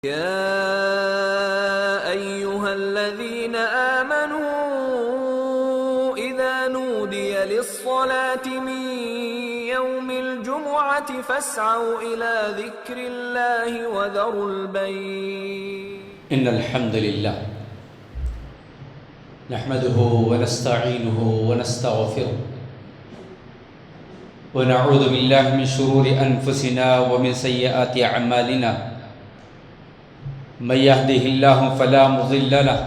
يا أيها الذين آمنوا إذا نودي للصلاة من يوم الجمعة فاسعوا إلى ذكر الله وذروا البيع. إن الحمد لله نحمده ونستعينه ونستغفره ونعوذ بالله من شرور أنفسنا ومن سيئات أعمالنا. من يهده الله فلا مضل له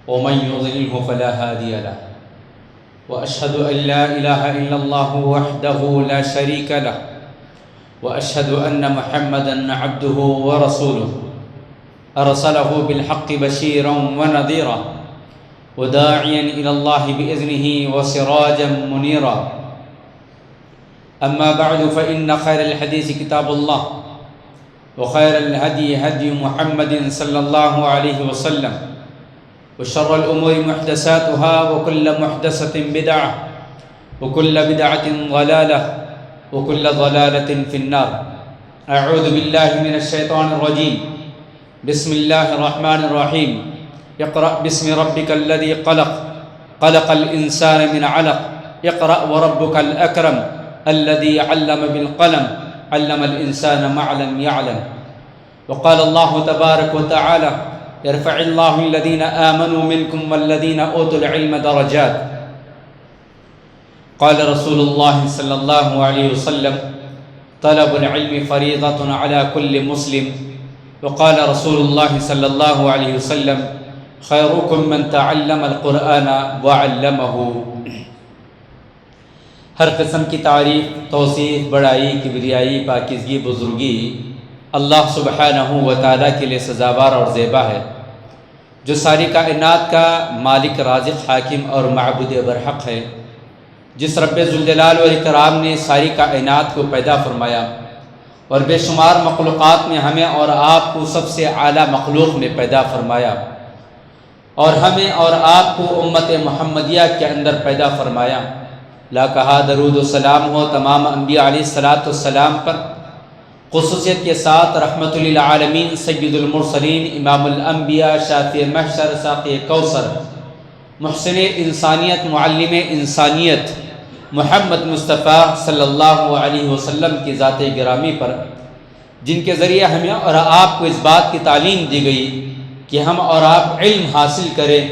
ومن يضلله فلا هادي له، وأشهد أن لا إله إلا الله وحده لا شريك له، وأشهد أن محمدا عبده ورسوله أرسله بالحق بشيرا ونذيرا وداعيا إلى الله بإذنه وسراجا منيرا. أما بعد فإن خير الحديث كتاب الله وخير الهدي هدي محمد صلى الله عليه وسلم وشر الأمور محدثاتها وكل محدثة بدعة وكل بدعة ضلالة وكل ضلالة في النار. أعوذ بالله من الشيطان الرجيم. بسم الله الرحمن الرحيم. اقرأ باسم ربك الذي خلق الإنسان من علق. اقرأ وربك الأكرم الذي علم بالقلم علم الإنسان ما لم يعلم. وقال الله تبارك وتعالى يرفع الله الذين آمنوا منكم والذين أوتوا العلم درجات. قال رسول الله صلى الله عليه وسلم طلب العلم فريضة على كل مسلم. وقال رسول الله صلى الله عليه وسلم خيركم من تعلم القرآن وعلمه. ہر قسم کی تعریف، توصیف، بڑائی، کبریائی، پاکیزگی، بزرگی اللہ سبحانہ و تعالیٰ کے لیے سزاوار اور زیبا ہے، جو ساری کائنات کا مالک، رازق، حاکم اور معبود برحق ہے، جس رب ذوالجلال والاکرام نے ساری کائنات کو پیدا فرمایا اور بے شمار مخلوقات میں ہمیں اور آپ کو سب سے اعلیٰ مخلوق میں پیدا فرمایا، اور ہمیں اور آپ کو امت محمدیہ کے اندر پیدا فرمایا. لا کہا درود و سلام ہو تمام انبیاء علیہ السلام پر، خصوصیت کے ساتھ رحمت للعالمین سید المرسلین امام الانبیاء شافع محشر ساقی کوثر محسن انسانیت معلم انسانیت محمد مصطفیٰ صلی اللہ علیہ وسلم کی ذات گرامی پر، جن کے ذریعے ہمیں اور آپ کو اس بات کی تعلیم دی گئی کہ ہم اور آپ علم حاصل کریں،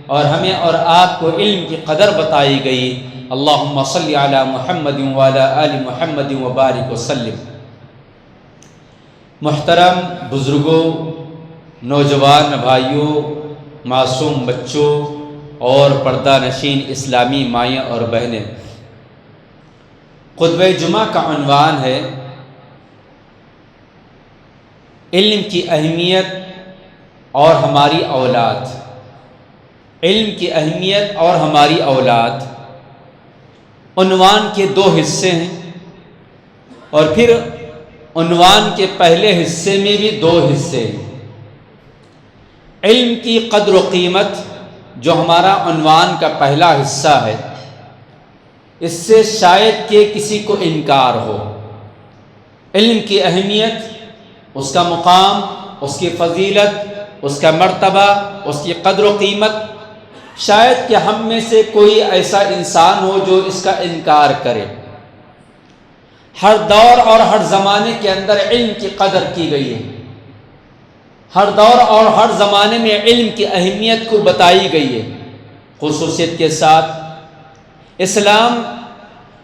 اور ہمیں اور آپ کو علم کی قدر بتائی گئی. اللہم صلی علی محمد وعلی آل محمد وبارک وسلم. محترم بزرگوں، نوجوان بھائیوں، معصوم بچوں اور پردہ نشین اسلامی مائیں اور بہنیں، خطبہ جمعہ کا عنوان ہے علم کی اہمیت اور ہماری اولاد. علم کی اہمیت اور ہماری اولاد عنوان کے دو حصے ہیں، اور پھر عنوان کے پہلے حصے میں بھی دو حصے ہیں. علم کی قدر و قیمت جو ہمارا عنوان کا پہلا حصہ ہے، اس سے شاید کہ کسی کو انکار ہو. علم کی اہمیت، اس کا مقام، اس کی فضیلت، اس کا مرتبہ، اس کی قدر و قیمت، شاید کہ ہم میں سے کوئی ایسا انسان ہو جو اس کا انکار کرے. ہر دور اور ہر زمانے کے اندر علم کی قدر کی گئی ہے. ہر دور اور ہر زمانے میں علم کی اہمیت کو بتائی گئی ہے. خصوصیت کے ساتھ اسلام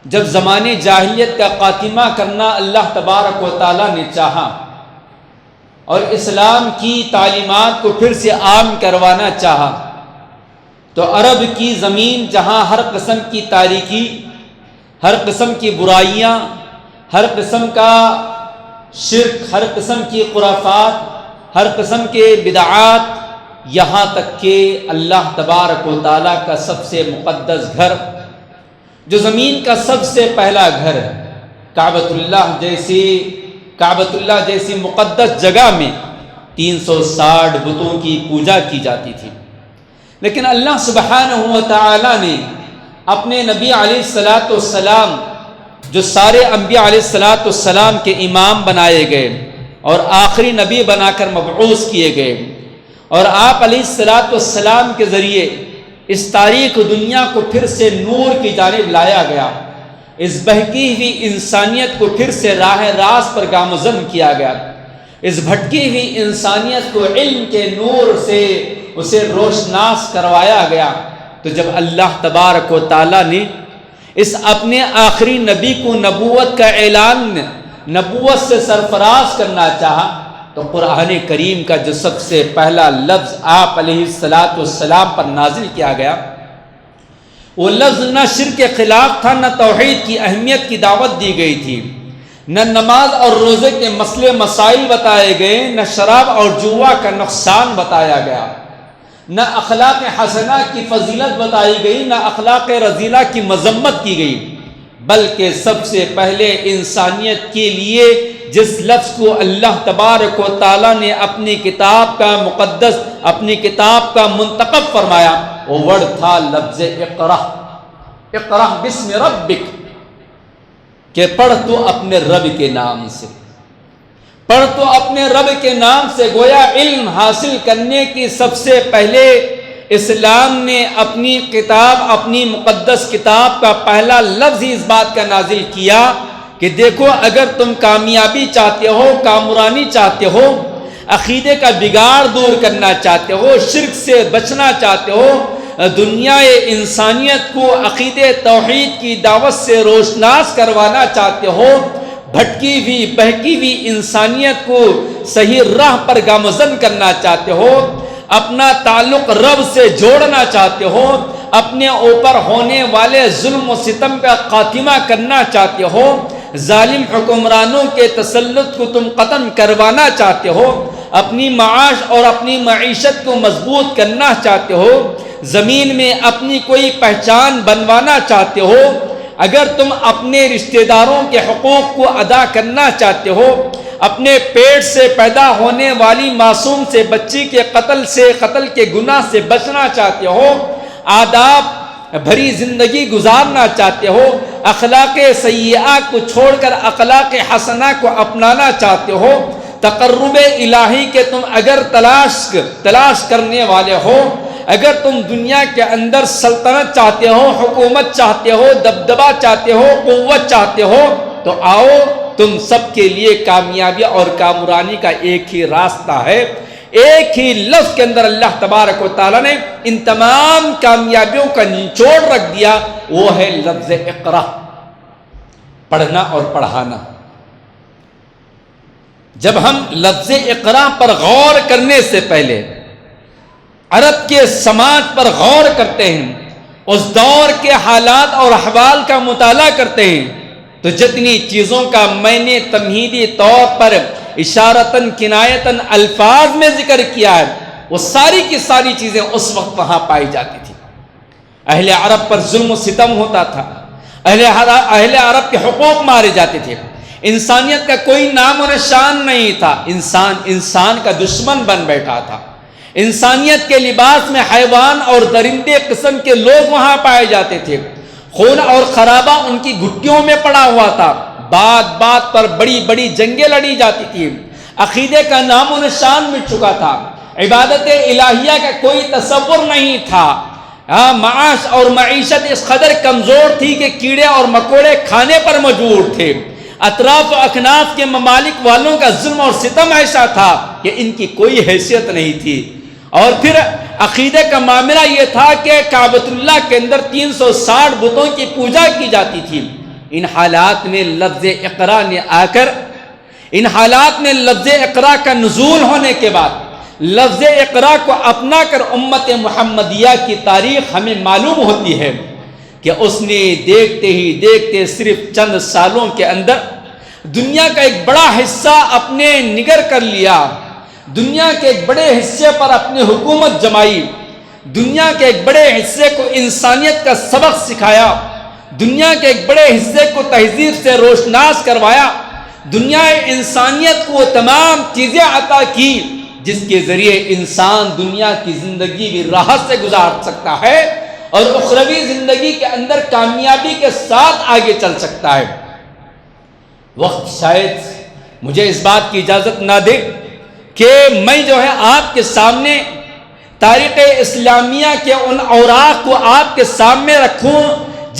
جب زمانے جاہلیت کا خاتمہ کرنا اللہ تبارک و تعالیٰ نے چاہا اور اسلام کی تعلیمات کو پھر سے عام کروانا چاہا، تو عرب کی زمین جہاں ہر قسم کی تاریکی، ہر قسم کی برائیاں، ہر قسم کا شرک، ہر قسم کی خرافات، ہر قسم کے بدعات، یہاں تک کہ اللہ تبارک و تعالیٰ کا سب سے مقدس گھر، جو زمین کا سب سے پہلا گھر ہے، کعبۃ اللہ جیسی مقدس جگہ میں 360 بتوں کی پوجا کی جاتی تھی. لیکن اللہ سبحانہ و تعالیٰ نے اپنے نبی علیہ السلام جو سارے انبیاء علیہ السلام کے امام بنائے گئے، اور آخری نبی بنا کر مبعوث کیے گئے، اور آپ علیہ السلام کے ذریعے اس تاریخ دنیا کو پھر سے نور کی جانب لایا گیا، اس بہکی ہوئی انسانیت کو پھر سے راہ راست پر گامزن کیا گیا، اس بھٹکی ہوئی انسانیت کو علم کے نور سے اسے روشناس کروایا گیا۔ تو جب اللہ تبارک و تعالیٰ نے اس اپنے آخری نبی کو نبوت کا اعلان، نبوت سے سرفراز کرنا چاہا، تو قرآن کریم کا جو سب سے پہلا لفظ آپ علیہ السلام پر نازل کیا گیا، وہ لفظ نہ شرک کے خلاف تھا، نہ توحید کی اہمیت کی دعوت دی گئی تھی، نہ نماز اور روزے کے مسئلے مسائل بتائے گئے، نہ شراب اور جوا کا نقصان بتایا گیا، نہ اخلاق حسنہ کی فضیلت بتائی گئی، نہ اخلاق رذیلہ کی مذمت کی گئی، بلکہ سب سے پہلے انسانیت کے لیے جس لفظ کو اللہ تبارک و تعالیٰ نے اپنی کتاب کا مقدس، اپنی کتاب کا منتخب فرمایا، وہ ورڈ تھا لفظ اقرأ، اقرأ بسم ربک، کہ پڑھ تو اپنے رب کے نام سے، پڑھ تو اپنے رب کے نام سے۔ گویا علم حاصل کرنے کی سب سے پہلے اسلام نے اپنی کتاب، اپنی مقدس کتاب کا پہلا لفظ ہی اس بات کا نازل کیا کہ دیکھو، اگر تم کامیابی چاہتے ہو، کامرانی چاہتے ہو، عقیدے کا بگاڑ دور کرنا چاہتے ہو، شرک سے بچنا چاہتے ہو، دنیا انسانیت کو عقید توحید کی دعوت سے روشناس کروانا چاہتے ہو، بھٹکی ہوئی بہکی ہوئی انسانیت کو صحیح راہ پر گامزن کرنا چاہتے ہو، اپنا تعلق رب سے جوڑنا چاہتے ہو، اپنے اوپر ہونے والے ظلم و ستم کا خاتمہ کرنا چاہتے ہو، ظالم حکمرانوں کے تسلط کو تم ختم کروانا چاہتے ہو، اپنی معاش اور اپنی معیشت کو مضبوط کرنا چاہتے ہو، زمین میں اپنی کوئی پہچان بنوانا چاہتے ہو، اگر تم اپنے رشتہ داروں کے حقوق کو ادا کرنا چاہتے ہو، اپنے پیٹ سے پیدا ہونے والی معصوم سے بچی کے قتل کے گناہ سے بچنا چاہتے ہو، آداب بھری زندگی گزارنا چاہتے ہو، اخلاق سیئہ کو چھوڑ کر اخلاق حسنہ کو اپنانا چاہتے ہو، تقرب الہی کے تم اگر تلاش کرنے والے ہو، اگر تم دنیا کے اندر سلطنت چاہتے ہو، حکومت چاہتے ہو، دبدبہ چاہتے ہو، قوت چاہتے ہو، تو آؤ، تم سب کے لیے کامیابی اور کامرانی کا ایک ہی راستہ ہے۔ ایک ہی لفظ کے اندر اللہ تبارک و تعالیٰ نے ان تمام کامیابیوں کا نچوڑ رکھ دیا، وہ ہے لفظ اقرا، پڑھنا اور پڑھانا۔ جب ہم لفظ اقرا پر غور کرنے سے پہلے عرب کے سماج پر غور کرتے ہیں، اس دور کے حالات اور احوال کا مطالعہ کرتے ہیں، تو جتنی چیزوں کا میں نے تمہیدی طور پر اشارتاً کنایتاً الفاظ میں ذکر کیا ہے، وہ ساری کی ساری چیزیں اس وقت وہاں پائی جاتی تھی۔ اہل عرب پر ظلم و ستم ہوتا تھا، اہل عرب کے حقوق مارے جاتے تھے، انسانیت کا کوئی نام و نشان نہیں تھا، انسان کا دشمن بن بیٹھا تھا، انسانیت کے لباس میں حیوان اور درندے قسم کے لوگ وہاں پائے جاتے تھے، خون اور خرابہ ان کی گھٹیوں میں پڑا ہوا تھا، بات بات پر بڑی بڑی جنگیں لڑی جاتی تھی، عقیدے کا نام و نشان مٹ چکا تھا، عبادت الہیہ کا کوئی تصور نہیں تھا، معاش اور معیشت اس قدر کمزور تھی کہ کیڑے اور مکوڑے کھانے پر مجبور تھے، اطراف و اکناف کے ممالک والوں کا ظلم اور ستم ایسا تھا کہ ان کی کوئی حیثیت نہیں تھی۔ اور پھر عقیدے کا معاملہ یہ تھا کہ کعبۃ اللہ کے اندر 360 بتوں کی پوجا کی جاتی تھی۔ ان حالات میں لفظ اقرا نے آ کر، ان حالات میں لفظ اقرا کا نزول ہونے کے بعد لفظ اقرا کو اپنا کر امت محمدیہ کی تاریخ ہمیں معلوم ہوتی ہے کہ اس نے دیکھتے ہی دیکھتے صرف چند سالوں کے اندر دنیا کا ایک بڑا حصہ اپنے نگر کر لیا، دنیا کے ایک بڑے حصے پر اپنی حکومت جمائی، دنیا کے ایک بڑے حصے کو انسانیت کا سبق سکھایا، دنیا کے ایک بڑے حصے کو تہذیب سے روشناس کروایا، دنیا انسانیت کو تمام چیزیں عطا کی جس کے ذریعے انسان دنیا کی زندگی بھی راحت سے گزار سکتا ہے اور اخروی زندگی کے اندر کامیابی کے ساتھ آگے چل سکتا ہے۔ وقت شاید مجھے اس بات کی اجازت نہ دے کہ میں جو ہے آپ کے سامنے تاریخ اسلامیہ کے ان اوراق کو آپ کے سامنے رکھوں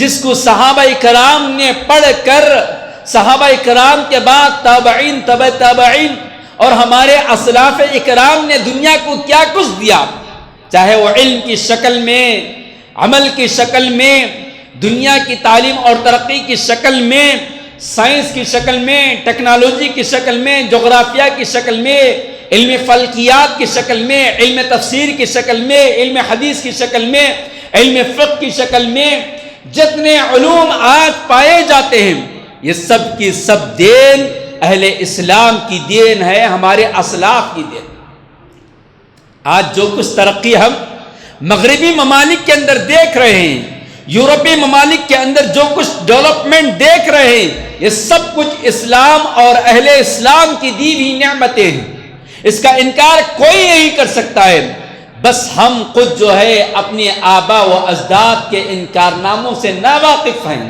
جس کو صحابہ کرام نے پڑھ کر صحابہ کرام کے بعد تابعین تبع تابعین اور ہمارے اسلاف اکرام نے دنیا کو کیا کچھ دیا، چاہے وہ علم کی شکل میں، عمل کی شکل میں، دنیا کی تعلیم اور ترقی کی شکل میں، سائنس کی شکل میں، ٹیکنالوجی کی شکل میں، جغرافیہ کی شکل میں، علم فلکیات کی شکل میں، علم تفسیر کی شکل میں، علم حدیث کی شکل میں، علم فقہ کی شکل میں، جتنے علوم آج پائے جاتے ہیں یہ سب کی سب دین اہل اسلام کی دین ہے، ہمارے اسلاف کی دین۔ آج جو کچھ ترقی ہم مغربی ممالک کے اندر دیکھ رہے ہیں، یورپی ممالک کے اندر جو کچھ ڈیولپمنٹ دیکھ رہے ہیں، یہ سب کچھ اسلام اور اہل اسلام کی دی ہوئی نعمتیں ہیں، اس کا انکار کوئی نہیں کر سکتا ہے۔ بس ہم خود جو ہے اپنے آبا و اجداد کے ان کارناموں سے ناواقف ہیں،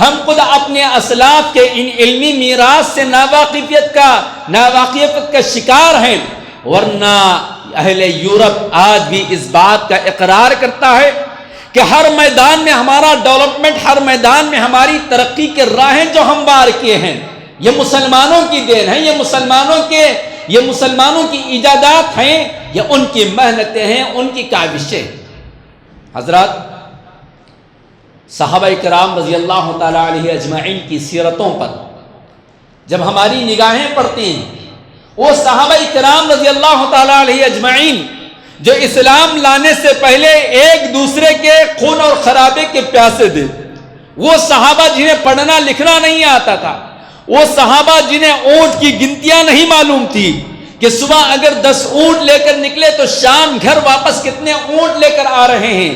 ہم خود اپنے اسلاف کے ان علمی میراث سے ناواقفیت کا شکار ہیں، ورنہ اہل یورپ آج بھی اس بات کا اقرار کرتا ہے کہ ہر میدان میں ہمارا ڈیولپمنٹ، ہر میدان میں ہماری ترقی کے راہیں جو ہموار کیے ہیں یہ مسلمانوں کی دین ہے، یہ مسلمانوں کی ایجادات ہیں، یہ ان کی محنتیں ہیں، ان کی کاوشیں۔ حضرات، صحابہ کرام رضی اللہ تعالی علیہ اجمعین کی سیرتوں پر جب ہماری نگاہیں پڑتی ہیں، وہ صحابہ کرام رضی اللہ تعالی علیہ اجمعین جو اسلام لانے سے پہلے ایک دوسرے کے خون اور خرابے کے پیاسے تھے، وہ صحابہ جنہیں پڑھنا لکھنا نہیں آتا تھا، وہ صحابہ جنہیں اونٹ کی گنتیاں نہیں معلوم تھی کہ صبح اگر 10 اونٹ لے کر نکلے تو شام گھر واپس کتنے اونٹ لے کر آ رہے ہیں،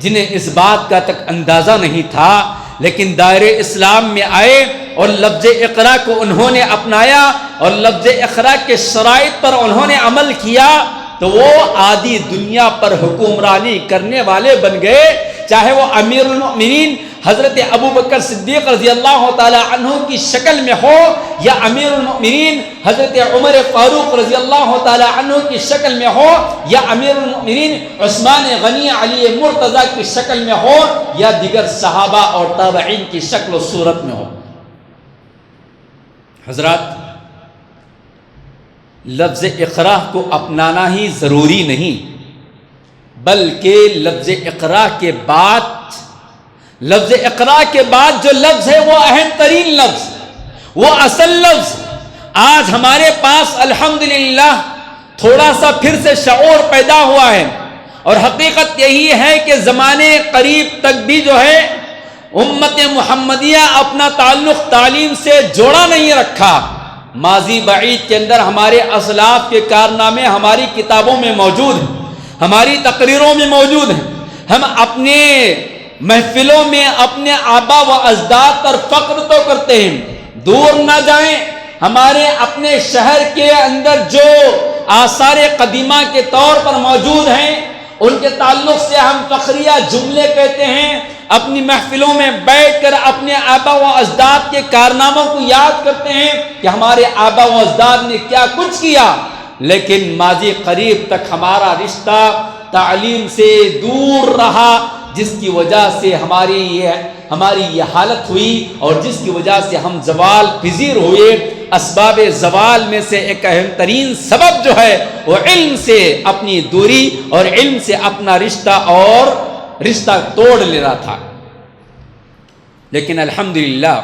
جنہیں اس بات کا تک اندازہ نہیں تھا، لیکن دائرے اسلام میں آئے اور لفظ اقرا کو انہوں نے اپنایا اور لفظ اقرا کے شرائط پر انہوں نے عمل کیا تو وہ آدھی دنیا پر حکمرانی کرنے والے بن گئے، چاہے وہ امیر المؤمنین حضرت ابو بکر صدیق رضی اللہ تعالی عنہ کی شکل میں ہو یا امیر المؤمنین حضرت عمر فاروق رضی اللہ تعالی عنہ کی شکل میں ہو یا امیر المؤمنین عثمان غنی علی مرتضی کی شکل میں ہو یا دیگر صحابہ اور تابعین کی شکل و صورت میں ہو۔ حضرات، لفظ اقرا کو اپنانا ہی ضروری نہیں، بلکہ لفظ اقرا کے بعد جو لفظ ہے وہ اہم ترین لفظ، وہ اصل لفظ آج ہمارے پاس الحمدللہ تھوڑا سا پھر سے شعور پیدا ہوا ہے، اور حقیقت یہی ہے کہ زمانے قریب تک بھی جو ہے امت محمدیہ اپنا تعلق تعلیم سے جوڑا نہیں رکھا۔ ماضی بعید کے اندر ہمارے اسلاف کے کارنامے ہماری کتابوں میں موجود ہیں، ہماری تقریروں میں موجود ہیں، ہم اپنے محفلوں میں اپنے آبا و اجداد پر فخر تو کرتے ہیں، دور نہ جائیں، ہمارے اپنے شہر کے اندر جو آثار قدیمہ کے طور پر موجود ہیں ان کے تعلق سے ہم فخریہ جملے کہتے ہیں، اپنی محفلوں میں بیٹھ کر اپنے آبا و اجداد کے کارناموں کو یاد کرتے ہیں کہ ہمارے آبا و اجداد نے کیا کچھ کیا، لیکن ماضی قریب تک ہمارا رشتہ تعلیم سے دور رہا، جس کی وجہ سے ہماری یہ حالت ہوئی اور جس کی وجہ سے ہم زوال پذیر ہوئے۔ اسباب زوال میں سے ایک اہم ترین سبب جو ہے وہ علم سے اپنی دوری اور علم سے اپنا رشتہ توڑ لینا تھا۔ لیکن الحمدللہ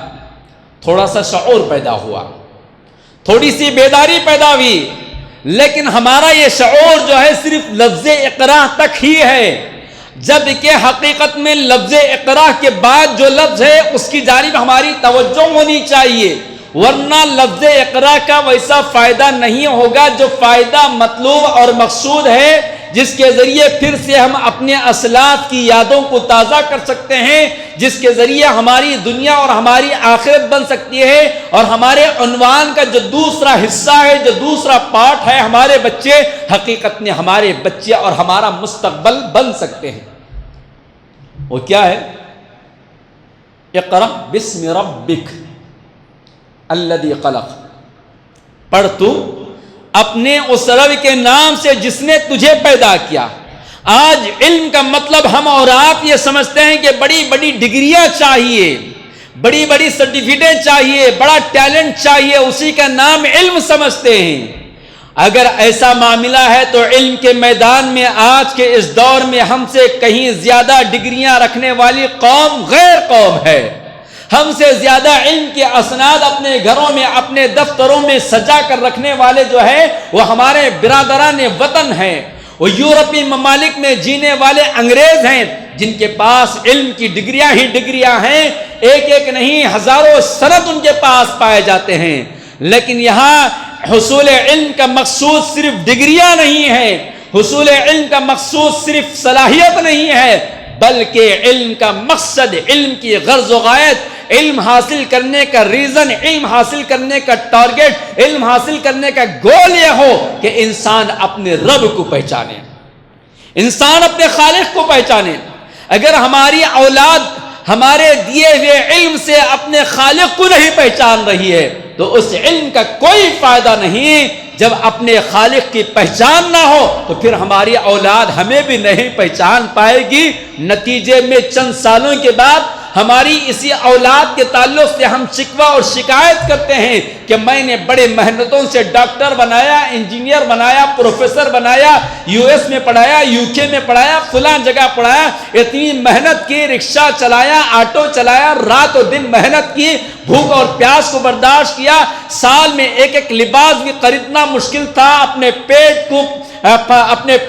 تھوڑا سا شعور پیدا ہوا، تھوڑی سی بیداری پیدا ہوئی، لیکن ہمارا یہ شعور جو ہے صرف لفظ اقرا تک ہی ہے، جبکہ حقیقت میں لفظ اقرا کے بعد جو لفظ ہے اس کی جانب ہماری توجہ ہونی چاہیے، ورنہ لفظ اقرا کا ویسا فائدہ نہیں ہوگا جو فائدہ مطلوب اور مقصود ہے، جس کے ذریعے پھر سے ہم اپنے اسلاف کی یادوں کو تازہ کر سکتے ہیں، جس کے ذریعے ہماری دنیا اور ہماری آخرت بن سکتی ہے، اور ہمارے عنوان کا جو دوسرا حصہ ہے، جو دوسرا پارٹ ہے، ہمارے بچے حقیقت میں ہمارے بچے اور ہمارا مستقبل بن سکتے ہیں۔ وہ کیا ہے؟ اقرأ بسم ربک الذی خلق، پڑھ تو اپنے اس رب کے نام سے جس نے تجھے پیدا کیا۔ آج علم کا مطلب ہم اور آپ یہ سمجھتے ہیں کہ بڑی بڑی ڈگریاں چاہیے، بڑی بڑی سرٹیفکیٹ چاہیے، بڑا ٹیلنٹ چاہیے، اسی کا نام علم سمجھتے ہیں۔ اگر ایسا معاملہ ہے تو علم کے میدان میں آج کے اس دور میں ہم سے کہیں زیادہ ڈگریاں رکھنے والی قوم غیر قوم ہے۔ ہم سے زیادہ علم کے اسناد اپنے گھروں میں، اپنے دفتروں میں سجا کر رکھنے والے جو ہے وہ ہمارے برادران وطن ہیں، وہ یورپی ممالک میں جینے والے انگریز ہیں جن کے پاس علم کی ڈگریاں ہی ڈگریاں ہیں، ایک ایک نہیں ہزاروں سند ان کے پاس پائے جاتے ہیں۔ لیکن یہاں حصول علم کا مقصود صرف ڈگریاں نہیں ہے، حصول علم کا مقصود صرف صلاحیت نہیں ہے، بلکہ علم کا مقصد، علم کی غرض و غایت، علم حاصل کرنے کا ریزن، علم حاصل کرنے کا ٹارگٹ، علم حاصل کرنے کا گول یہ ہو کہ انسان اپنے رب کو پہچانے، انسان اپنے خالق کو پہچانے۔ اگر ہماری اولاد ہمارے دیے ہوئے علم سے اپنے خالق کو نہیں پہچان رہی ہے تو اس علم کا کوئی فائدہ نہیں۔ جب اپنے خالق کی پہچان نہ ہو تو پھر ہماری اولاد ہمیں بھی نہیں پہچان پائے گی۔ نتیجے میں چند سالوں کے بعد ہماری اسی اولاد کے تعلق سے ہم شکوہ اور شکایت کرتے ہیں کہ میں نے بڑے محنتوں سے ڈاکٹر بنایا، انجینئر بنایا، پروفیسر بنایا، یو ایس میں پڑھایا، یو کے میں پڑھایا، فلاں جگہ پڑھایا، اتنی محنت کی، رکشہ چلایا، آٹو چلایا، رات و دن محنت کی، بھوک اور پیاس کو برداشت کیا، سال میں ایک ایک لباس بھی خریدنا مشکل تھا، اپنے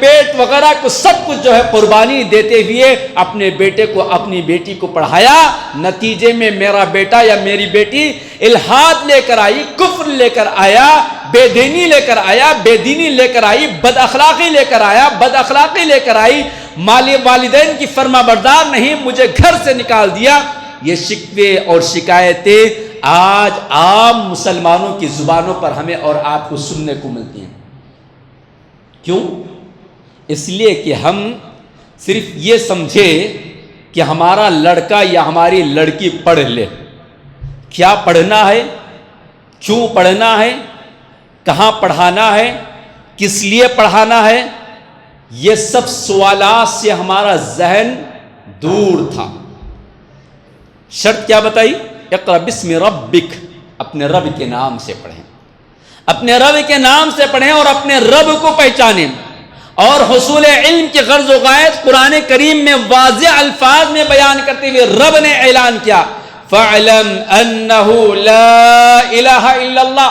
پیٹ وغیرہ کو سب کچھ جو ہے قربانی دیتے ہوئے اپنے بیٹے کو، اپنی بیٹی کو پڑھایا۔ نتیجے میں میرا بیٹا یا میری بیٹی الحاد لے کر آئی، کفر لے کر آیا، بے دینی لے کر آیا، بے دینی لے کر آئی، بد اخلاقی لے کر آیا، بد اخلاقی لے کر آئی، والدین کی فرما بردار نہیں، مجھے گھر سے نکال دیا۔ یہ شکوے اور شکایتیں آج عام مسلمانوں کی زبانوں پر ہمیں اور آپ کو سننے کو ملتی ہیں۔ کیوں؟ اس لیے کہ ہم صرف یہ سمجھے کہ ہمارا لڑکا یا ہماری لڑکی پڑھ لے۔ کیا پڑھنا ہے، کیوں پڑھنا ہے، کہاں پڑھانا ہے، کس لیے پڑھانا ہے، یہ سب سوالات سے ہمارا ذہن دور تھا۔ شرط کیا بتائی؟ اقرأ بسم ربک، اپنے رب کے نام سے پڑھیں، اپنے رب کے نام سے پڑھیں اور اپنے رب کو پہچانیں۔ اور حصول علم کی غرض و غایت قرآن کریم میں واضح الفاظ میں بیان کرتے ہوئے رب نے اعلان کیا، فَاعْلَمْ أَنَّهُ لَا إِلَهَ إِلَّا اللَّهُ۔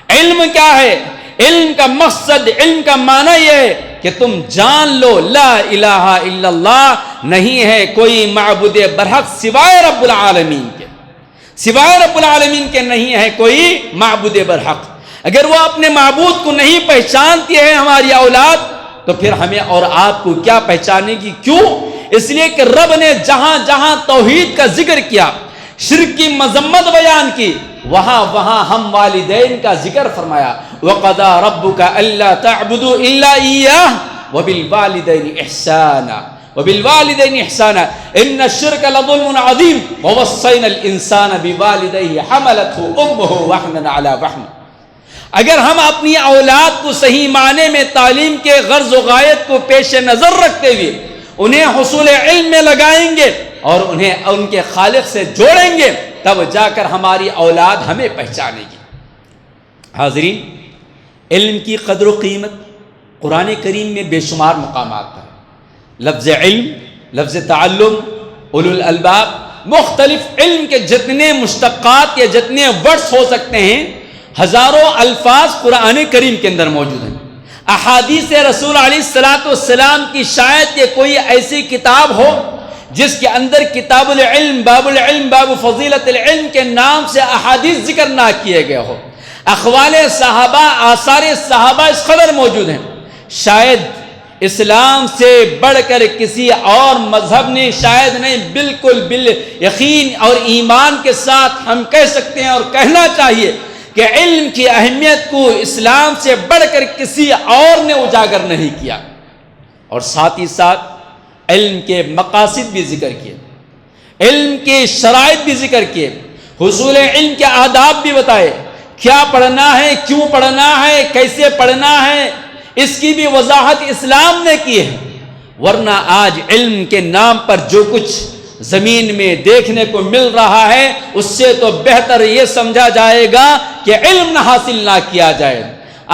علم کیا ہے؟ علم کا مقصد، علم کا معنی یہ ہے کہ تم جان لو لا الہ الا اللہ، نہیں ہے کوئی معبود برحق سوائے رب العالمین کے، سوائے رب العالمین کے نہیں ہے کوئی معبود برحق۔ اگر وہ اپنے معبود کو نہیں پہچانتی ہے ہماری اولاد تو پھر ہمیں اور آپ کو کیا پہچانے گی؟ کیوں؟ اس لیے کہ رب نے جہاں جہاں توحید کا ذکر کیا، شرک کی مذمت بیان کی، وہاں وہاں ہم والدین کا ذکر فرمایا، وَقَضَى رَبُّكَ أَلَّا تَعْبُدُوا إِلَّا إِيَّاهُ وَبِالْوَالِدَيْنِ إِحْسَانًا وَبِالْوَالِدَيْنِ إِحْسَانًا إِنَّ الشِّرْكَ لَظُلْمٌ عَظِيمٌ وَوَصَّيْنَا الْإِنسَانَ بِوَالِدَيْهِ حَمَلَتْهُ أُمُّهُ وَهْنًا عَلَى وَهْنٍ۔ اگر ہم اپنی اولاد کو صحیح معنی میں تعلیم کے غرض و غایت کو پیش نظر رکھتے ہوئے انہیں حصول علم میں لگائیں گے اور انہیں ان کے خالق سے جوڑیں گے، تب جا کر ہماری اولاد ہمیں پہچانے گی۔ حاضرین، علم کی قدر و قیمت قرآن کریم میں بے شمار مقامات پر، لفظ علم، لفظ تعلم، اولو الالباب، مختلف علم کے جتنے مشتقات یا جتنے ورڈز ہو سکتے ہیں، ہزاروں الفاظ قرآن کریم کے اندر موجود ہیں۔ احادیث رسول علیہ السلام کی شاید کہ کوئی ایسی کتاب ہو جس کے اندر کتاب العلم، باب فضیلت العلم کے نام سے احادیث ذکر نہ کیے گئے ہو۔ اقوال صحابہ، آثار صحابہ اس قدر موجود ہیں، شاید اسلام سے بڑھ کر کسی اور مذہب نے شاید نہیں، بالکل یقین اور ایمان کے ساتھ ہم کہہ سکتے ہیں اور کہنا چاہیے کہ علم کی اہمیت کو اسلام سے بڑھ کر کسی اور نے اجاگر نہیں کیا۔ اور ساتھ ہی ساتھ علم کے مقاصد بھی ذکر کیے، علم کے شرائط بھی ذکر کیے، حصول علم کے آداب بھی بتائے، کیا پڑھنا ہے، کیوں پڑھنا ہے، کیسے پڑھنا ہے، اس کی بھی وضاحت اسلام نے کی ہے۔ ورنہ آج علم کے نام پر جو کچھ زمین میں دیکھنے کو مل رہا ہے، اس سے تو بہتر یہ سمجھا جائے گا کہ علم نہ حاصل نہ کیا جائے۔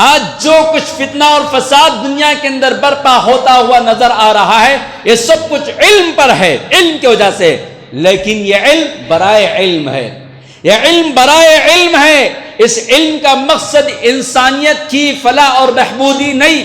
آج جو کچھ فتنہ اور فساد دنیا کے اندر برپا ہوتا ہوا نظر آ رہا ہے، یہ سب کچھ علم پر ہے، علم کی وجہ سے۔ لیکن یہ علم برائے علم ہے، یہ علم برائے علم ہے۔ اس علم کا مقصد انسانیت کی فلاح اور بہبودی نہیں،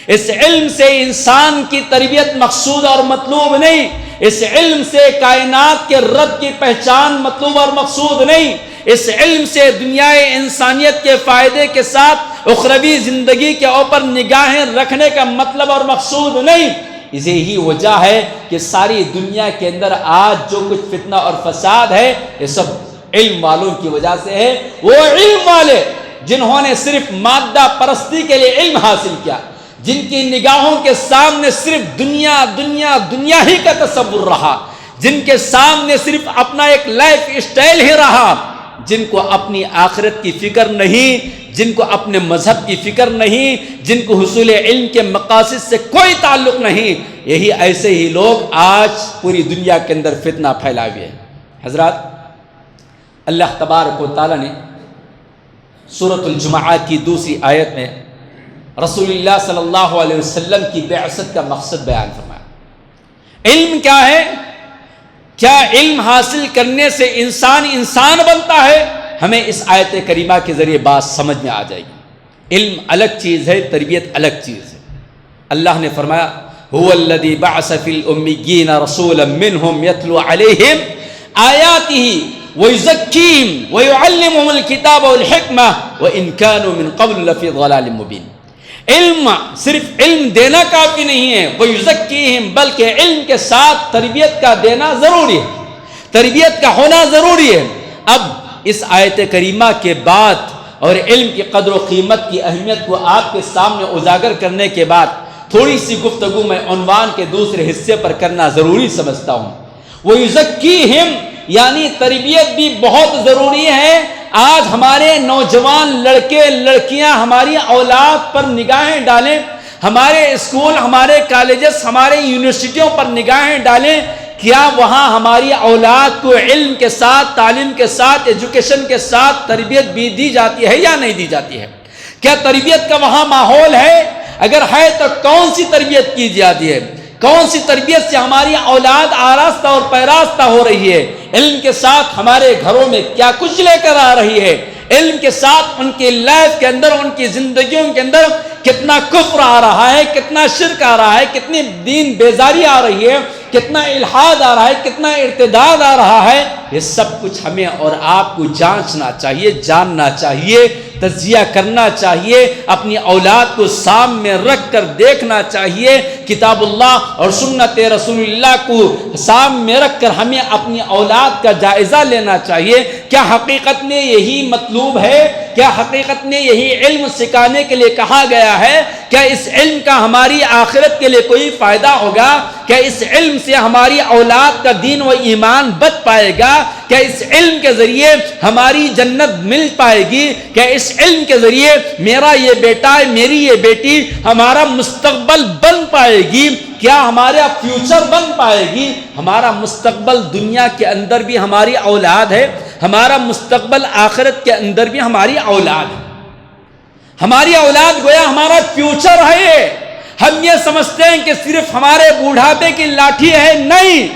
اس علم سے انسان کی تربیت مقصود اور مطلوب نہیں، اس علم سے کائنات کے رب کی پہچان مطلوب اور مقصود نہیں، اس علم سے دنیا انسانیت کے فائدے کے ساتھ اخروی زندگی کے اوپر نگاہیں رکھنے کا مطلب اور مقصود نہیں۔ اسی ہی وجہ ہے کہ ساری دنیا کے اندر آج جو کچھ فتنہ اور فساد ہے، یہ سب علم والوں کی وجہ سے ہے۔ وہ علم والے جنہوں نے صرف مادہ پرستی کے لیے علم حاصل کیا، جن کی نگاہوں کے سامنے صرف دنیا دنیا دنیا ہی کا تصور رہا، جن کے سامنے صرف اپنا ایک لائف اسٹائل ہی رہا، جن کو اپنی آخرت کی فکر نہیں، جن کو اپنے مذہب کی فکر نہیں، جن کو حصول علم کے مقاصد سے کوئی تعلق نہیں، یہی ایسے ہی لوگ آج پوری دنیا کے اندر فتنہ پھیلائے ہوئے ہیں۔ حضرات، اللہ تبارک و تعالیٰ نے سورۃ الجمعہ کی دوسری آیت میں رسول اللہ صلی اللہ علیہ وسلم کی بعثت کا مقصد بیان فرمایا۔ علم کیا ہے؟ کیا علم حاصل کرنے سے انسان بنتا ہے؟ ہمیں اس آیت کریمہ کے ذریعے بات سمجھ میں آ جائے گی۔ علم الگ چیز ہے، تربیت الگ چیز ہے۔ اللہ نے فرمایا هو الذی بعث فی الامیین رسولا منہم یتلو علیہم آیاتہ ویزکیہم ویعلمہم الکتاب والحکمہ وان کانوا من قبل لفی ضلال مبین۔ علم صرف علم دینا کافی نہیں ہے، ویزکیہم، بلکہ علم کے ساتھ تربیت کا دینا ضروری ہے، تربیت کا ہونا ضروری ہے۔ اب اس آیت کریمہ کے بعد اور علم کی قدر و قیمت کی اہمیت کو آپ کے سامنے اجاگر کرنے کے بعد تھوڑی سی گفتگو میں عنوان کے دوسرے حصے پر کرنا ضروری سمجھتا ہوں۔ وَيُزَكِّيهِمْ، یعنی تربیت بھی بہت ضروری ہے۔ آج ہمارے نوجوان لڑکے لڑکیاں ہماری اولاد پر نگاہیں ڈالیں، ہمارے اسکول، ہمارے کالجز، ہمارے یونیورسٹیوں پر نگاہیں ڈالیں، کیا وہاں ہماری اولاد کو علم کے ساتھ، تعلیم کے ساتھ، ایجوکیشن کے ساتھ تربیت بھی دی جاتی ہے یا نہیں دی جاتی ہے؟ کیا تربیت کا وہاں ماحول ہے؟ اگر ہے تو کون سی تربیت کی جاتی ہے؟ کون سی تربیت سے ہماری اولاد آراستہ اور پیراستہ ہو رہی ہے؟ علم کے ساتھ ہمارے گھروں میں کیا کچھ لے کر آ رہی ہے؟ علم کے ساتھ ان کی لائف کے اندر، ان کی زندگیوں کے اندر کتنا کفر آ رہا ہے، کتنا شرک آ رہا ہے، کتنی دین بیزاری آ رہی ہے، کتنا الحاد آ رہا ہے، کتنا ارتداد آ رہا ہے، یہ سب کچھ ہمیں اور آپ کو جانچنا چاہیے، جاننا چاہیے، تجزیہ کرنا چاہیے، اپنی اولاد کو سامنے رکھ کر دیکھنا چاہیے، کتاب اللہ اور سنت رسول اللہ کو سامنے رکھ کر ہمیں اپنی اولاد کا جائزہ لینا چاہیے۔ کیا حقیقت میں یہی مطلوب ہے؟ کیا حقیقت میں یہی علم سکھانے کے لیے کہا گیا ہے؟ کیا اس علم کا ہماری آخرت کے لیے کوئی فائدہ ہوگا؟ کیا اس علم سے ہماری اولاد کا دین و ایمان بچ پائے گا؟ کیا اس علم کے ذریعے ہماری جنت مل پائے گی؟ کیا اس علم کے ذریعے میرا یہ بیٹا، میری یہ بیٹی ہمارا مستقبل بن پائے گی؟ کیا ہمارا فیوچر بن پائے گی؟ ہمارا مستقبل دنیا کے اندر بھی ہماری اولاد ہے، ہمارا مستقبل آخرت کے اندر بھی ہماری اولاد ہے۔ ہماری اولاد گویا ہمارا فیوچر ہے۔ ہم یہ سمجھتے ہیں کہ صرف ہمارے بوڑھاپے کی لاٹھی ہے، نہیں،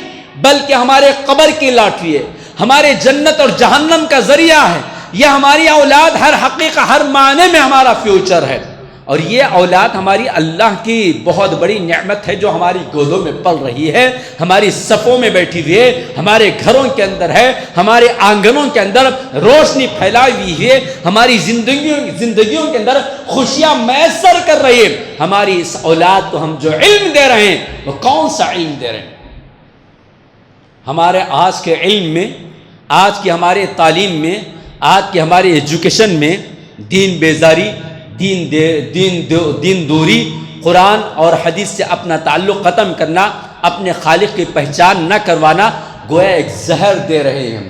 بلکہ ہمارے قبر کی لاٹھی ہے، ہمارے جنت اور جہنم کا ذریعہ ہے۔ یہ ہماری اولاد ہر حقیقت، ہر معنی میں ہمارا فیوچر ہے، اور یہ اولاد ہماری اللہ کی بہت بڑی نعمت ہے جو ہماری گودوں میں پل رہی ہے، ہماری صفوں میں بیٹھی ہوئی ہے، ہمارے گھروں کے اندر ہے، ہمارے آنگنوں کے اندر روشنی پھیلائی ہوئی ہے، ہماری زندگیوں کے اندر خوشیاں میسر کر رہی ہے۔ ہماری اس اولاد کو ہم جو علم دے رہے ہیں وہ کون سا علم دے رہے ہیں؟ ہمارے آج کے علم میں، آج کی ہمارے تعلیم میں، آج کی ہماری ایجوکیشن میں دین بیزاری، دین دوری، قرآن اور حدیث سے اپنا تعلق ختم کرنا، اپنے خالق کی پہچان نہ کروانا، گویا ایک زہر دے رہے ہیں۔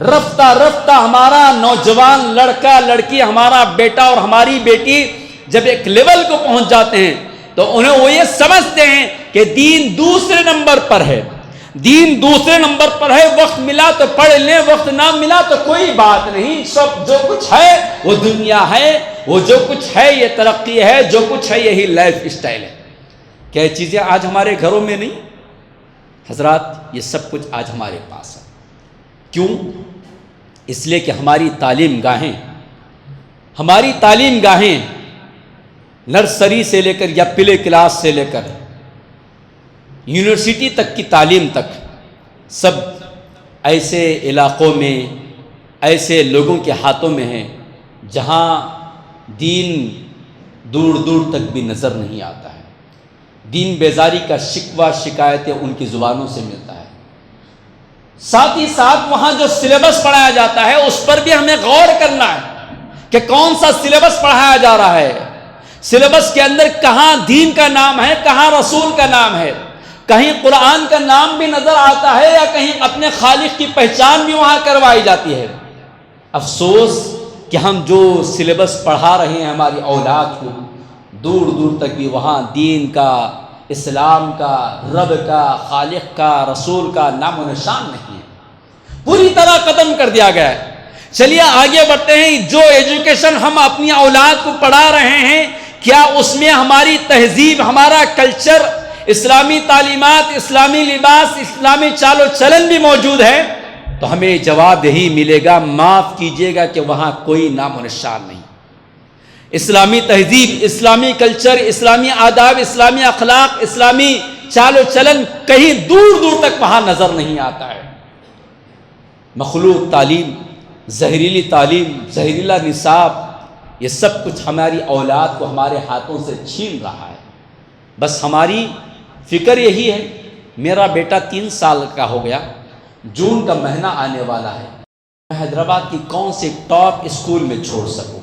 رفتہ رفتہ ہمارا نوجوان لڑکا لڑکی، ہمارا بیٹا اور ہماری بیٹی جب ایک لیول کو پہنچ جاتے ہیں تو انہیں وہ یہ سمجھتے ہیں کہ دین دوسرے نمبر پر ہے، دین دوسرے نمبر پر ہے، وقت ملا تو پڑھ لیں، وقت نہ ملا تو کوئی بات نہیں، سب جو کچھ ہے وہ دنیا ہے، وہ جو کچھ ہے یہ ترقی ہے، جو کچھ ہے یہی لائف اسٹائل ہے۔ کیا یہ چیزیں آج ہمارے گھروں میں نہیں؟ حضرات یہ سب کچھ آج ہمارے پاس ہے۔ کیوں؟ اس لیے کہ ہماری تعلیم گاہیں نرسری سے لے کر یا پلے کلاس سے لے کر یونیورسٹی تک کی تعلیم تک سب ایسے علاقوں میں، ایسے لوگوں کے ہاتھوں میں ہیں جہاں دین دور دور تک بھی نظر نہیں آتا ہے۔ دین بیزاری کا شکوہ شکایتیں ان کی زبانوں سے ملتا ہے۔ ساتھ ہی ساتھ وہاں جو سلیبس پڑھایا جاتا ہے اس پر بھی ہمیں غور کرنا ہے کہ کون سا سلیبس پڑھایا جا رہا ہے، سلیبس کے اندر کہاں دین کا نام ہے، کہاں رسول کا نام ہے، کہیں قرآن کا نام بھی نظر آتا ہے یا کہیں اپنے خالق کی پہچان بھی وہاں کروائی جاتی ہے۔ افسوس کہ ہم جو سلیبس پڑھا رہے ہیں ہماری اولاد کو، دور دور تک بھی وہاں دین کا، اسلام کا، رب کا، خالق کا، رسول کا نام و نشان نہیں ہے، پوری طرح ختم کر دیا گیا ہے۔ چلیے آگے بڑھتے ہیں، جو ایجوکیشن ہم اپنی اولاد کو پڑھا رہے ہیں کیا اس میں ہماری تہذیب، ہمارا کلچر، اسلامی تعلیمات، اسلامی لباس، اسلامی چال و چلن بھی موجود ہے؟ تو ہمیں جواب یہی ملے گا، معاف کیجیے گا کہ وہاں کوئی نام و نشان نہیں۔ اسلامی تہذیب، اسلامی کلچر، اسلامی آداب، اسلامی اخلاق، اسلامی چال و چلن کہیں دور دور تک وہاں نظر نہیں آتا ہے۔ مخلوط تعلیم، زہریلی تعلیم، زہریلا نصاب، یہ سب کچھ ہماری اولاد کو ہمارے ہاتھوں سے چھین رہا ہے۔ بس ہماری فکر یہی ہے، میرا بیٹا 3 سال کا ہو گیا، جون کا مہینہ آنے والا ہے، میں حیدرآباد کی کون سے ٹاپ اسکول میں چھوڑ سکوں،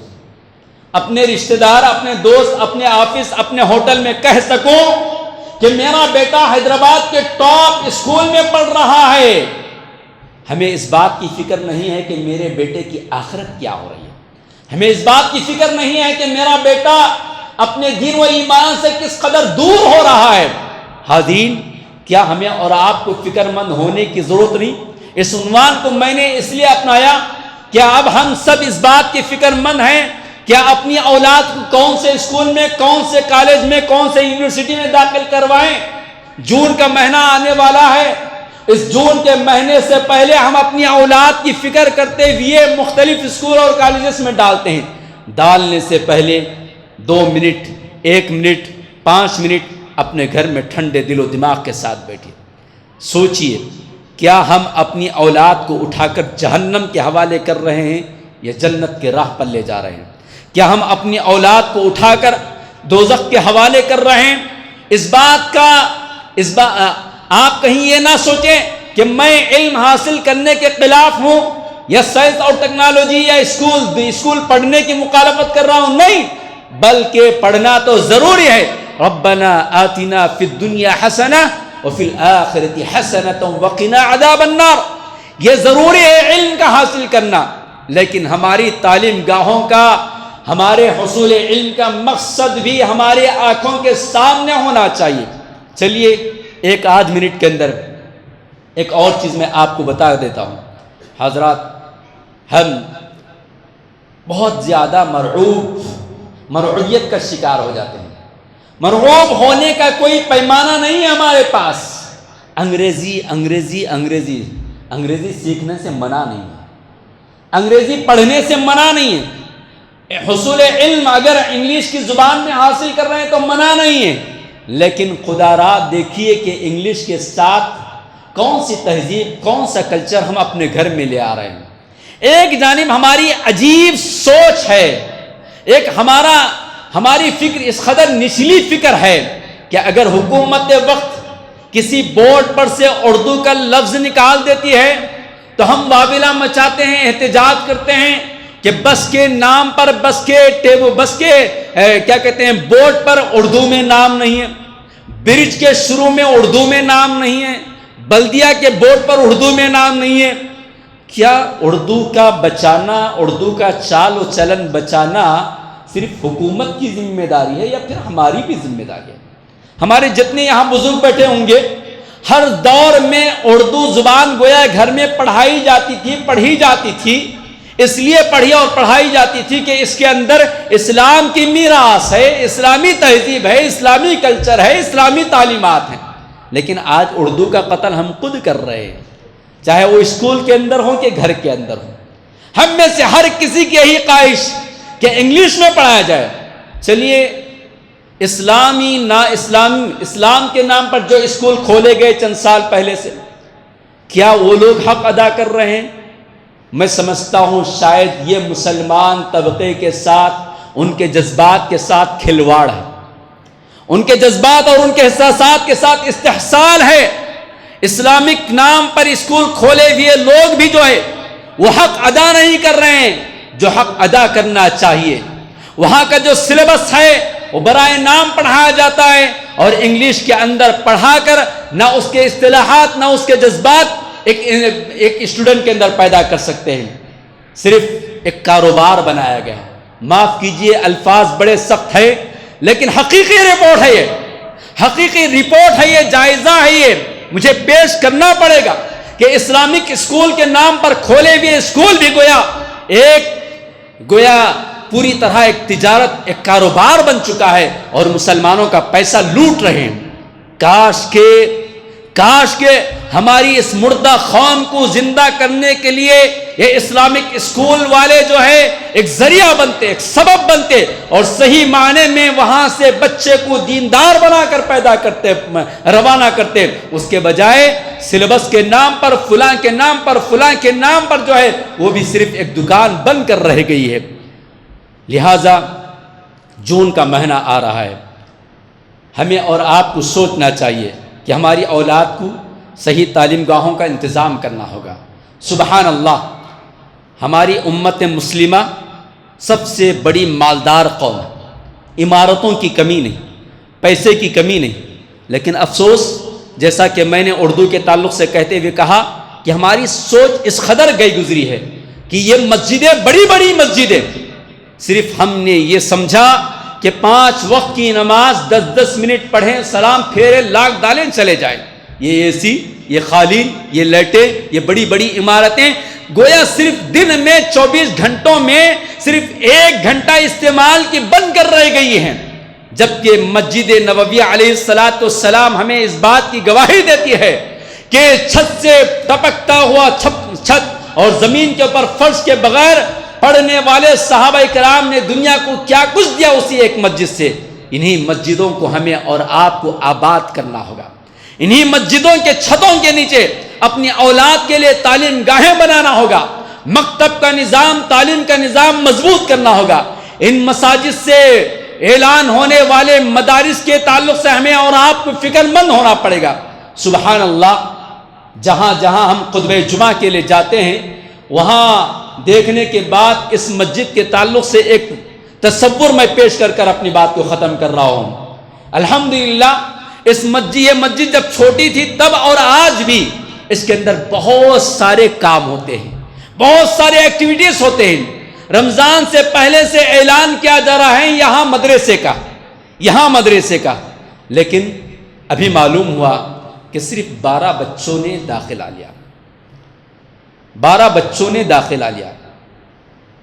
اپنے رشتہ دار، اپنے دوست، اپنے آفس، اپنے ہوٹل میں کہہ سکوں کہ میرا بیٹا حیدرآباد کے ٹاپ اسکول میں پڑھ رہا ہے۔ ہمیں اس بات کی فکر نہیں ہے کہ میرے بیٹے کی آخرت کیا ہو رہی ہے، ہمیں اس بات کی فکر نہیں ہے کہ میرا بیٹا اپنے دین و ایمان سے کس قدر دور ہو رہا ہے۔ حاضرین، کیا ہمیں اور آپ کو فکر مند ہونے کی ضرورت نہیں؟ اس عنوان کو میں نے اس لیے اپنایا کہ اب ہم سب اس بات کی فکر مند ہیں کیا اپنی اولاد کو کون سے اسکول میں، کون سے کالج میں، کون سے یونیورسٹی میں داخل کروائیں۔ جون کا مہینہ آنے والا ہے، اس جون کے مہینے سے پہلے ہم اپنی اولاد کی فکر کرتے ہوئے مختلف اسکول اور کالجز میں ڈالتے ہیں۔ ڈالنے سے پہلے 2 منٹ، 1 منٹ، 5 منٹ اپنے گھر میں ٹھنڈے دل و دماغ کے ساتھ بیٹھیے، سوچئے کیا ہم اپنی اولاد کو اٹھا کر جہنم کے حوالے کر رہے ہیں یا جنت کے راہ پر لے جا رہے ہیں؟ کیا ہم اپنی اولاد کو اٹھا کر دوزخ کے حوالے کر رہے ہیں؟ آپ کہیں یہ نہ سوچیں کہ میں علم حاصل کرنے کے خلاف ہوں یا سائنس اور ٹیکنالوجی یا اسکول پڑھنے کی مخالفت کر رہا ہوں، نہیں، بلکہ پڑھنا تو ضروری ہے۔ ربنا آتنا فی الدنیا حسنہ وفی الآخرۃ حسنۃ وقنا عذاب النار، یہ ضروری ہے علم کا حاصل کرنا، لیکن ہماری تعلیم گاہوں کا، ہمارے حصول علم کا مقصد بھی ہمارے آنکھوں کے سامنے ہونا چاہیے۔ چلیے 1 منٹ کے اندر ایک اور چیز میں آپ کو بتا دیتا ہوں۔ حضرات، ہم بہت زیادہ مرعوبیت کا شکار ہو جاتے ہیں۔ مرعوب ہونے کا کوئی پیمانہ نہیں ہے ہمارے پاس۔ انگریزی انگریزی انگریزی انگریزی سیکھنے سے منع نہیں ہے، انگریزی پڑھنے سے منع نہیں ہے، حصول علم اگر انگلش کی زبان میں حاصل کر رہے ہیں تو منع نہیں ہے، لیکن خدا را دیکھیے کہ انگلش کے ساتھ کون سی تہذیب، کون سا کلچر ہم اپنے گھر میں لے آ رہے ہیں۔ ایک جانب ہماری عجیب سوچ ہے، ایک ہماری فکر اس قدر نچلی فکر ہے کہ اگر حکومت وقت کسی بورڈ پر سے اردو کا لفظ نکال دیتی ہے تو ہم واویلا مچاتے ہیں، احتجاج کرتے ہیں کہ بس کے نام پر، بس کے کیا کہتے ہیں بورڈ پر اردو میں نام نہیں ہے، برج کے شروع میں اردو میں نام نہیں ہے، بلدیہ کے بورڈ پر اردو میں نام نہیں ہے، کیا اردو کا بچانا، اردو کا چال و چلن بچانا صرف حکومت کی ذمہ داری ہے یا پھر ہماری بھی ذمہ داری ہے؟ ہمارے جتنے یہاں بزرگ بیٹھے ہوں گے، ہر دور میں اردو زبان گویا گھر میں پڑھی جاتی تھی، اس لیے پڑھی اور پڑھائی جاتی تھی کہ اس کے اندر اسلام کی میراث ہے، اسلامی تہذیب ہے، اسلامی کلچر ہے، اسلامی تعلیمات ہیں۔ لیکن آج اردو کا قتل ہم خود کر رہے ہیں، چاہے وہ اسکول کے اندر ہو کہ گھر کے اندر ہو۔ ہم میں سے ہر کسی کی یہی خواہش کہ انگلش میں پڑھایا جائے۔ چلیے اسلام کے نام پر جو اسکول کھولے گئے چند سال پہلے سے، کیا وہ لوگ حق ادا کر رہے ہیں؟ میں سمجھتا ہوں شاید یہ مسلمان طبقے کے ساتھ، ان کے جذبات کے ساتھ کھلواڑ ہے، ان کے جذبات اور ان کے احساسات کے ساتھ استحصال ہے۔ اسلامک نام پر اسکول کھولے ہوئے لوگ بھی جو ہے وہ حق ادا نہیں کر رہے ہیں جو حق ادا کرنا چاہیے۔ وہاں کا جو سلیبس ہے وہ برائے نام پڑھایا جاتا ہے، اور انگلش کے اندر پڑھا کر نہ اس کے اصطلاحات نہ اس کے جذبات ایک اسٹوڈنٹ کے اندر پیدا کر سکتے ہیں۔ صرف ایک کاروبار بنایا گیا۔ معاف کیجئے الفاظ بڑے سخت ہیں، لیکن حقیقی رپورٹ ہے یہ، حقیقی رپورٹ ہے یہ، جائزہ ہے یہ، مجھے پیش کرنا پڑے گا کہ اسلامک اسکول کے نام پر کھولے ہوئے اسکول بھی گویا پوری طرح ایک تجارت، ایک کاروبار بن چکا ہے، اور مسلمانوں کا پیسہ لوٹ رہے ہیں۔ کاش کے ہماری اس مردہ قوم کو زندہ کرنے کے لیے یہ اسلامک اسکول والے جو ہے ایک ذریعہ بنتے، ایک سبب بنتے، اور صحیح معنی میں وہاں سے بچے کو دیندار بنا کر روانہ کرتے۔ اس کے بجائے سلیبس کے نام پر، فلاں کے نام پر جو ہے وہ بھی صرف ایک دکان بن کر رہ گئی ہے۔ لہٰذا جون کا مہینہ آ رہا ہے، ہمیں اور آپ کو سوچنا چاہیے کہ ہماری اولاد کو صحیح تعلیم گاہوں کا انتظام کرنا ہوگا۔ سبحان اللہ، ہماری امت مسلمہ سب سے بڑی مالدار قوم ہے، عمارتوں کی کمی نہیں، پیسے کی کمی نہیں، لیکن افسوس جیسا کہ میں نے اردو کے تعلق سے کہتے ہوئے کہا کہ ہماری سوچ اس قدر گئی گزری ہے کہ یہ مسجدیں بڑی مسجدیں، صرف ہم نے یہ سمجھا کہ 5 وقت کی نماز 10 منٹ پڑھیں، سلام پھیرے، لاکھ ڈالیں، چلے جائیں۔ یہ اے سی، یہ قالین، یہ لائٹیں، یہ بڑی عمارتیں گویا صرف دن میں 24 گھنٹوں میں صرف 1 گھنٹہ استعمال کی بن کر رہ گئی ہیں، جبکہ مسجد نبوی علیہ السلام ہمیں اس بات کی گواہی دیتی ہے کہ چھت سے ٹپکتا ہوا چھت اور زمین کے اوپر فرش کے بغیر پڑھنے والے صحابہ کرام نے دنیا کو کیا کچھ دیا اسی ایک مسجد سے۔ انہی مسجدوں کو ہمیں اور آپ کو آباد کرنا ہوگا، انہی مسجدوں کے چھتوں کے نیچے اپنی اولاد کے لیے تعلیم گاہیں بنانا ہوگا، مکتب کا نظام، تعلیم کا نظام مضبوط کرنا ہوگا۔ ان مساجد سے اعلان ہونے والے مدارس کے تعلق سے ہمیں اور آپ کو فکر مند ہونا پڑے گا۔ سبحان اللہ، جہاں ہم خطبہ جمعہ کے لیے جاتے ہیں، وہاں دیکھنے کے بعد اس مسجد کے تعلق سے ایک تصور میں پیش کر اپنی بات کو ختم کر رہا ہوں۔ الحمدللہ یہ مسجد جب چھوٹی تھی تب اور آج بھی اس کے اندر بہت سارے کام ہوتے ہیں، بہت سارے ایکٹیویٹیز ہوتے ہیں۔ رمضان سے پہلے سے اعلان کیا جا رہا ہے یہاں مدرسے کا، لیکن ابھی معلوم ہوا کہ صرف 12 بچوں نے داخلہ لیا، 12 بچوں نے داخلہ لیا،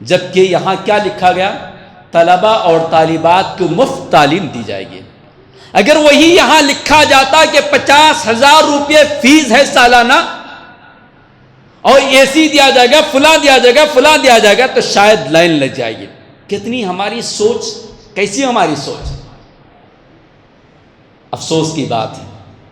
جبکہ یہاں کیا لکھا گیا؟ طلبہ اور طالبات کو مفت تعلیم دی جائے گی۔ اگر وہی یہاں لکھا جاتا کہ 50,000 روپے فیس ہے سالانہ اور اے سی دیا جائے گا، فلاں دیا جائے گا، تو شاید لائن لگ جائے گی۔ کتنی ہماری سوچ، کیسی ہماری سوچ! افسوس کی بات ہے،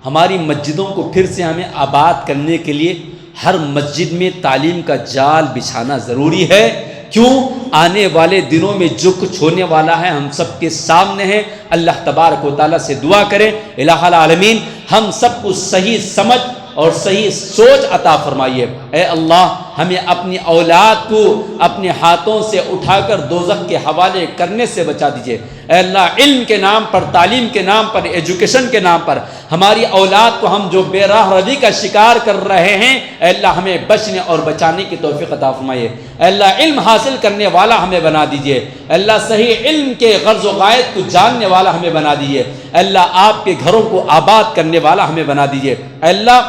ہماری مسجدوں کو پھر سے ہمیں آباد کرنے کے لیے ہر مسجد میں تعلیم کا جال بچھانا ضروری ہے۔ کیوں؟ آنے والے دنوں میں جو کچھ ہونے والا ہے ہم سب کے سامنے ہے۔ اللہ تبارک و تعالیٰ سے دعا کریں، الہ العالمین ہم سب کو صحیح سمجھ اور صحیح سوچ عطا فرمائیے۔ اے اللہ ہمیں اپنی اولاد کو اپنے ہاتھوں سے اٹھا کر دوزخ کے حوالے کرنے سے بچا دیجیے۔ اے اللہ علم کے نام پر، تعلیم کے نام پر، ایجوکیشن کے نام پر ہماری اولاد کو ہم جو بے راہ روی کا شکار کر رہے ہیں، اے اللہ ہمیں بچنے اور بچانے کی توفیق عطا فرمائیے۔ اے اللہ علم حاصل کرنے والا ہمیں بنا دیجیے۔ اے اللہ صحیح علم کے غرض و غایت کو جاننے والا ہمیں بنا دیجیے۔ اے اللہ آپ کے گھروں کو آباد کرنے والا ہمیں بنا دیجیے۔ اے اللہ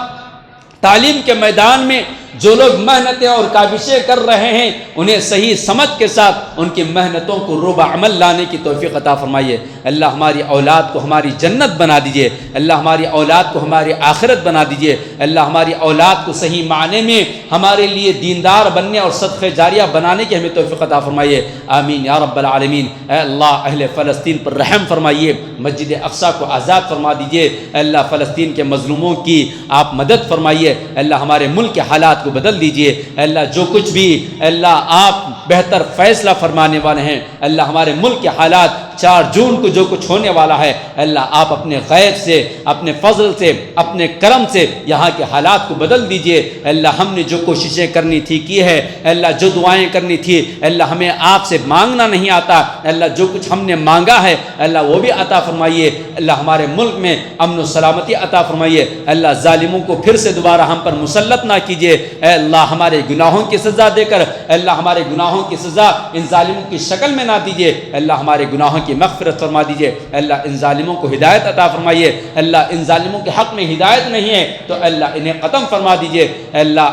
تعلیم کے میدان میں جو لوگ محنتیں اور کاوشیں کر رہے ہیں انہیں صحیح سمجھ کے ساتھ ان کی محنتوں کو روبہ عمل لانے کی توفیق عطا فرمائیے۔ اللہ ہماری اولاد کو ہماری جنت بنا دیجیے۔ اللہ ہماری اولاد کو ہماری آخرت بنا دیجیے۔ اللہ ہماری اولاد کو صحیح معنی میں ہمارے لیے دیندار بننے اور صدقہ جاریہ بنانے کی ہمیں توفیق عطا فرمائیے۔ آمین یا رب العالمین۔ اے اللہ اہل فلسطین پر رحم فرمائیے، مسجد اقصیٰ کو آزاد فرما دیجیے۔ اے اللہ فلسطین کے مظلوموں کی آپ مدد فرمائیے۔ اے اللہ ہمارے ملک کے حالات کو بدل دیجیے۔ اے اللہ جو کچھ بھی اے اللہ آپ بہتر فیصلہ فرمانے والے ہیں، اے اللہ ہمارے ملک کے حالات 4 جون کو جو کچھ ہونے والا ہے، اے اللہ آپ اپنے غیب سے، اپنے فضل سے، اپنے کرم سے یہاں کے حالات کو بدل دیجیے۔ اے اللہ ہم نے جو کوششیں کرنی تھی کی ہے، اے اللہ جو دعائیں کرنی تھی، اے اللہ ہمیں آپ سے مانگنا نہیں آتا، اے اللہ جو کچھ ہم نے مانگا ہے اے اللہ وہ بھی عطا فرمائیے۔ اللہ ہمارے ملک میں امن و سلامتی عطا فرمائیے۔ اللہ ظالموں کو پھر سے دوبارہ ہم پر مسلط نہ کیجیے۔ اے اللہ ہمارے گناہوں کی سزا دے کر اے اللہ ہمارے گناہوں کی سزا ان ظالموں کی شکل میں نہ دیجیے۔ اے اللہ ہمارے گناہوں کی مغفرت فرما دیجیے۔ اے اللہ ان ظالموں کو ہدایت عطا فرمائیے۔ اے اللہ ان ظالموں کے حق میں ہدایت نہیں ہے تو اے اللہ انہیں ختم فرما دیجیے۔ اے اللہ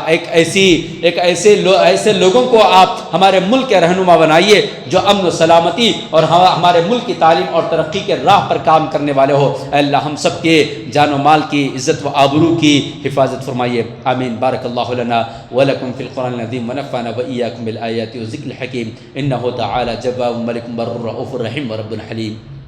ایسے لوگوں کو آپ ہمارے ملک کے رہنما بنائیے جو امن و سلامتی اور ہمارے ملک کی تعلیم اور ترقی کے راہ پر کام کرنے والے ہو۔ اے اللہ ہم سب کے جان و مال کی عزت و آبرو کی حفاظت فرمائیے۔ آمین۔ بارک اللہ لنا ولکم فی القرآن العظیم ونفعنا وإیاکم بالآیات والذکر الحکیم انہ تعالی جواد ملک بر رؤوف رحیم ورب حلیم۔